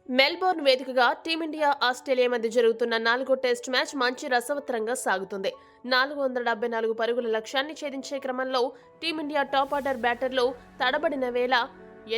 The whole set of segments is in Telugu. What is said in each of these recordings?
మెల్బోర్న్ వేదికగా టీమిండియా ఆస్ట్రేలియా మధ్య జరుగుతున్న 4వ టెస్ట్ మ్యాచ్ మంచి రసవత్తరంగా సాగుతుంది. 474 పరుగుల లక్ష్యాన్ని ఛేదించే క్రమంలో టీమిండియా టాప్ ఆర్డర్ బ్యాటర్లు తడబడిన వేళ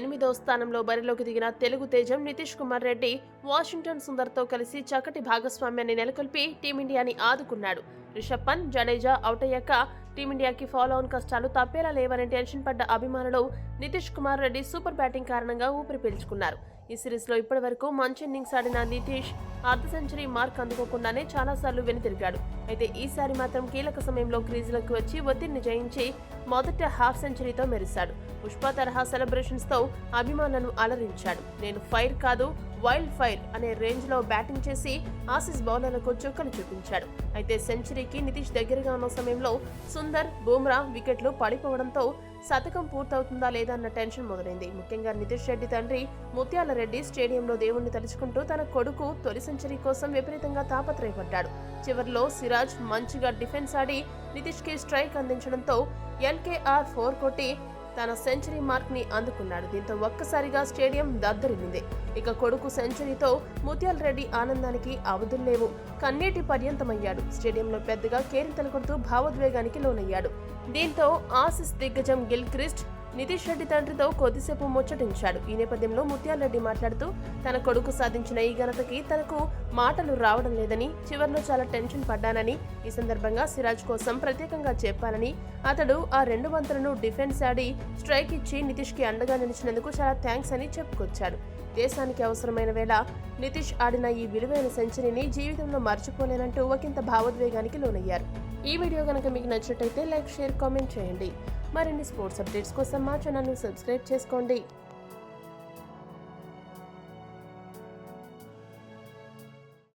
8వ స్థానంలో బరిలోకి దిగిన తెలుగు తేజం నితీష్ కుమార్ రెడ్డి వాషింగ్టన్ సుందర్తో కలిసి చక్కటి భాగస్వామ్యాన్ని నెలకొల్పి టీమిండియాని ఆదుకున్నాడు. రిషబ్ పంత్, జడేజా అవుట్ అయ్యాక టీమిండియాకి ఫాలో ఆన్ కష్టాలు తప్పేలా లేవని టెన్షన్ పడ్డ అభిమానులు నితీష్ కుమార్ రెడ్డి సూపర్ బ్యాటింగ్ కారణంగా ఊపిరి పీల్చుకున్నారు. ఈ సిరీస్లో ఇప్పటివరకు మంచి ఇన్నింగ్స్ ఆడిన నితీష్ అర్ధ సెంచరీ మార్క్ అందుకోకుండానే చాలాసార్లు వెనుతిరిగాడు. అయితే ఈసారి మాత్రం కీలక సమయంలో క్రీజులకు వచ్చి ఒత్తిడిని జయించి మొదట హాఫ్ సెంచరీతో మెరిశాడు. పుష్ప తరహా సెలబ్రేషన్స్ తో అభిమానులను అలరించాడు. నేను ఫైర్ కాదు వైల్డ్ ఫైర్ అనే రేంజ్ లో బ్యాటింగ్ చేసి ఆసీస్ బౌలర్లకు చుక్కలు చూపించాడు. అయితే సెంచరీకి నితీష్ దగ్గరగా ఉన్న సమయంలో సుందర్, బూమ్రా వికెట్లు పడిపోవడంతో శతకం పూర్తవుతుందా లేదా అన్న టెన్షన్ మొదలైంది. ముఖ్యంగా నితీష్ రెడ్డి తండ్రి ముత్యాల రెడ్డి స్టేడియంలో దేవుణ్ణి తలుచుకుంటూ తన కొడుకు తొలి సెంచరీ కోసం విపరీతంగా తాపత్రయపడ్డాడు. చివర్లో సిరాజ్ మంచిగా డిఫెన్స్ ఆడి నితీష్ కి స్ట్రైక్ అందించడంతో ఎల్కేఆర్ 4 కొట్టి తన సెంచరీ మార్క్ ని అందుకున్నాడు. దీంతో ఒక్కసారిగా స్టేడియం దద్దరిల్లింది. ఇక కొడుకు సెంచరీతో ముత్యాల రెడ్డి ఆనందానికి అవధుల్లేవు. కన్నీటి పర్యంతమయ్యాడు. స్టేడియంలో పెద్దగా కేరింతలు కొడుతూ భావోద్వేగానికి లోనయ్యాడు. దీంతో ఆసీస్ దిగ్గజం గిల్క్రిస్ట్ నితీష్ రెడ్డి తండ్రితో కొద్దిసేపు ముచ్చటించాడు. ఈ నేపథ్యంలో ముత్యాల రెడ్డి మాట్లాడుతూ తన కొడుకు సాధించిన ఈ ఘనతకి తనకు మాటలు రావడం లేదని, చివర్లో చాలా టెన్షన్ పడ్డానని, ఈ సందర్భంగా సిరాజ్ కోసం ప్రత్యేకంగా చెప్పాలని, అతడు ఆ 2 బంతులను డిఫెన్స్ ఆడి స్ట్రైక్ ఇచ్చి నితీష్ కి అండగా నిలిచినందుకు చాలా థ్యాంక్స్ అని చెప్పుకొచ్చాడు. దేశానికి అవసరమైన వేళ నితీష్ ఆడిన ఈ విలువైన సెంచరీని జీవితంలో మర్చిపోలేనంటూ ఒకంత భావోద్వేగానికి లోనయ్యారు. ఈ వీడియో కనుక మీకు నచ్చినట్టయితే లైక్, షేర్, కామెంట్ చేయండి. మరిన్ని స్పోర్ట్స్ అప్డేట్స్ కోసం మా ఛానల్ను సబ్స్క్రైబ్ చేసుకోండి.